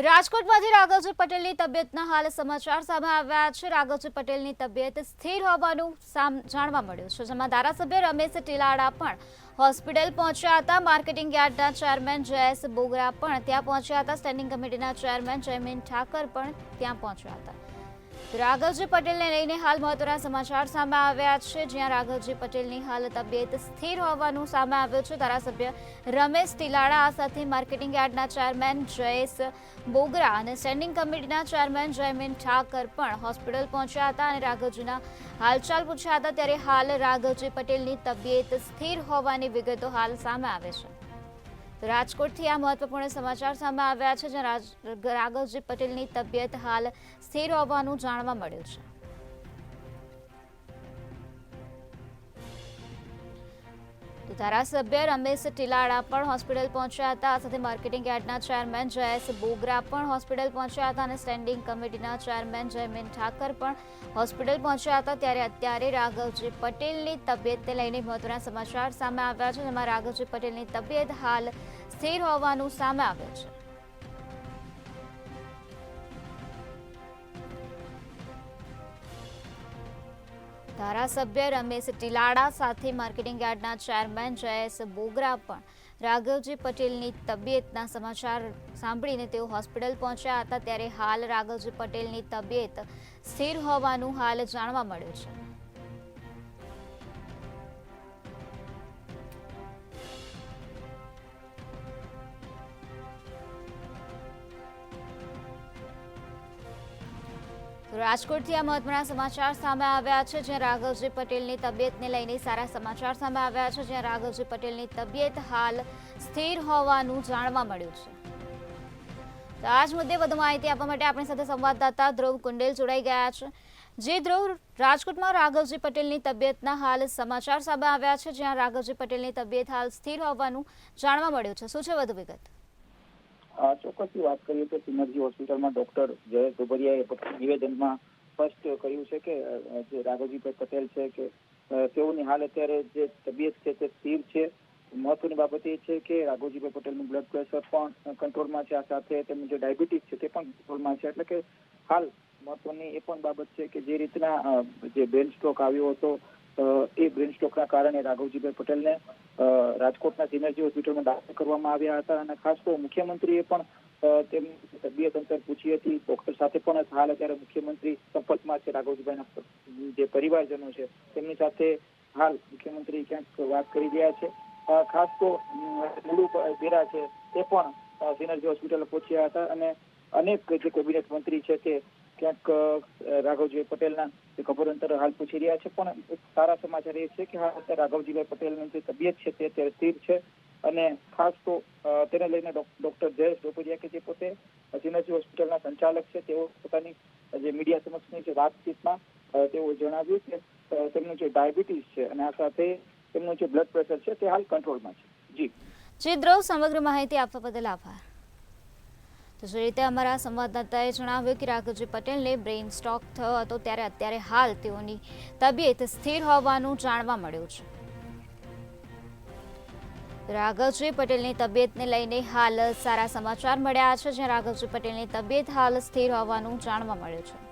રાજકોટમાંથી રાઘવજી પટેલની તબિયતના હાલ સમાચાર સામે આવ્યા છે। રાઘવજી પટેલની તબિયત સ્થિર હોવાનું જાણવા મળ્યું છે, જેમાં ધારાસભ્ય રમેશ ટીલાડા પણ હોસ્પિટલ પહોંચ્યા હતા। માર્કેટિંગ યાર્ડના ચેરમેન જયેશ બોગરા પણ ત્યાં પહોંચ્યા હતા। સ્ટેન્ડિંગ કમિટીના ચેરમેન જયમીન ઠાકર પણ ત્યાં પહોંચ્યા હતા। રાઘવજી પટેલને લઈને હાલ મહત્વના સમાચાર સામે આવ્યા છે, જ્યાં રાઘવજી પટેલની હાલ તબિયત સ્થિર હોવાનું સામે આવ્યું છે। ધારાસભ્ય રમેશ ટીલાડા સાથે માર્કેટિંગ યાર્ડના ચેરમેન જયેશ બોગરા અને સ્ટેન્ડિંગ કમિટીના ચેરમેન જયમીન ઠાકર પણ હોસ્પિટલ પહોંચ્યા હતા અને રાઘવજીના હાલચાલ પૂછ્યા હતા। ત્યારે હાલ રાઘવજી પટેલની તબિયત સ્થિર હોવાની વિગતો હાલ સામે આવે છે। રાજકોટથી આ મહત્વપૂર્ણ સમાચાર સામે આવ્યા છે, જ્યાં રાઘવજી પટેલની તબિયત હાલ સ્થિર હોવાનું જાણવા મળ્યું છે। તો ધારાસભ્ય રમેશ ટીલાડા પણ હોસ્પિટલ પહોંચ્યા હતા। આ સાથે માર્કેટિંગ યાર્ડના ચેરમેન જયેશ બોગરા પણ હોસ્પિટલ પહોંચ્યા હતા અને સ્ટેન્ડિંગ કમિટીના ચેરમેન જયમીન ઠાકર પણ હોસ્પિટલ પહોંચ્યા હતા। ત્યારે અત્યારે રાઘવજી પટેલની તબિયતને લઈને મહત્વના સમાચાર સામે આવ્યા છે, જેમાં રાઘવજી પટેલની તબિયત હાલ સ્થિર હોવાનું સામે આવ્યું છે। ધારાસભ્ય રમેશ ટીલાડા સાથે માર્કેટિંગ યાર્ડના ચેરમેન જયેશ બોગરા પણ રાઘવજી પટેલની તબિયતના સમાચાર સાંભળીને તેઓ હોસ્પિટલ પહોંચ્યા હતા। ત્યારે હાલ રાઘવજી પટેલની તબિયત સ્થિર હોવાનું હાલ જાણવા મળ્યું છે। રાજકોટથી આ મહત્વના સમાચાર સામે આવ્યા છે, જ્યાં રાઘવજી પટેલની તબિયતને લઈને સારા સમાચાર સામે આવ્યા છે, જ્યાં રાઘવજી પટેલની તબિયત હાલ સ્થિર હોવાનું જાણવા મળ્યું છે। તો આ જ મુદ્દે વધુ માહિતી આપવા માટે આપણી સાથે સંવાદદાતા ધ્રુવ કુંડેલ જોડાઈ ગયા છે। જે ધ્રુવ, રાજકોટમાં રાઘવજી પટેલની તબિયતના હાલ સમાચાર સામે આવ્યા છે, જ્યાં રાઘવજી પટેલની તબિયત હાલ સ્થિર હોવાનું જાણવા મળ્યું છે। શું છે વધુ વિગત? ચોક્કસથી વાત કરીએ તો સિનર્જી હોસ્પિટલમાં ડોક્ટર જયેશ બોગરિયાએ પોતાના નિવેદનમાં સ્પષ્ટ કર્યું છે કે જે રાઘવજી પટેલ છે કે તેઓની હાલ અત્યારે જે તબિયત છે તે સ્થિર છે। મહત્વની બાબત એ છે કે રાઘવજી પટેલનું બ્લડ પ્રેશર પણ કંટ્રોલમાં છે, આ સાથે તેમનું જે ડાયાબિટીસ છે તે પણ કંટ્રોલમાં છે। એટલે કે હાલ મહત્વની એ પણ બાબત છે કે જે રીતના જે બ્રેન સ્ટ્રોક આવ્યો હતો એ બ્રેન સ્ટ્રોકના કારણે રાઘવજી પટેલને રાજકોટના સિનર્જી હોસ્પિટલમાં દાખલ કરવામાં આવ્યા હતા અને ખાસ તો મુખ્યમંત્રીએ પણ તેમની તબિયત અંતર પૂછી હતી। ડોક્ટર સાથે પણ હાલ અત્યારે મુખ્યમંત્રી સંપર્કમાં છે। રાઘવજીભાઈના જે પરિવારજનો છે તેમની સાથે હાલ મુખ્યમંત્રી ક્યાંક વાત કરી રહ્યા છે। ખાસ તો મુલુ બેરા છે તે પણ સિનર્જી હોસ્પિટલ પહોંચ્યા હતા અને અનેક જે કેબિનેટ મંત્રી છે તે ક્યાંક રાઘવજી પટેલના ખબર અંતર હાલ પૂછી રહ્યા છે। પણ એક સારા સમાચાર એ છે કે હાલ અત્યારે રાઘવજીભાઈ પટેલની જે તબિયત છે તે અત્યારે સ્થિર છે અને ખાસ તો તેને લઈને ડોક્ટર જયેશ બોગરિયા કે જે પોતે સિનર્જી હોસ્પિટલના સંચાલક છે તેઓ પોતાની જે મીડિયા સમક્ષની જે વાતચીતમાં તેઓ જણાવ્યું કે તેમનું જે ડાયાબિટીસ છે અને આ સાથે તેમનું જે બ્લડ પ્રેશર છે તે હાલ કંટ્રોલમાં છે। જી ધ્રુવ, સમગ્ર માહિતી આપવા બદલ આભાર। તો જે રીતે અમારા સંવાદદાતાએ જણાવ્યું કે રાઘવજી પટેલને બ્રેઇન સ્ટ્રોક થયો હતો, ત્યારે અત્યારે હાલ તેઓની તબિયત સ્થિર હોવાનું જાણવા મળ્યું છે। રાઘવજી પટેલની તબિયતને લઈને હાલ સારા સમાચાર મળ્યા છે, જ્યાં રાઘવજી પટેલની તબિયત હાલ સ્થિર હોવાનું જાણવા મળ્યું છે।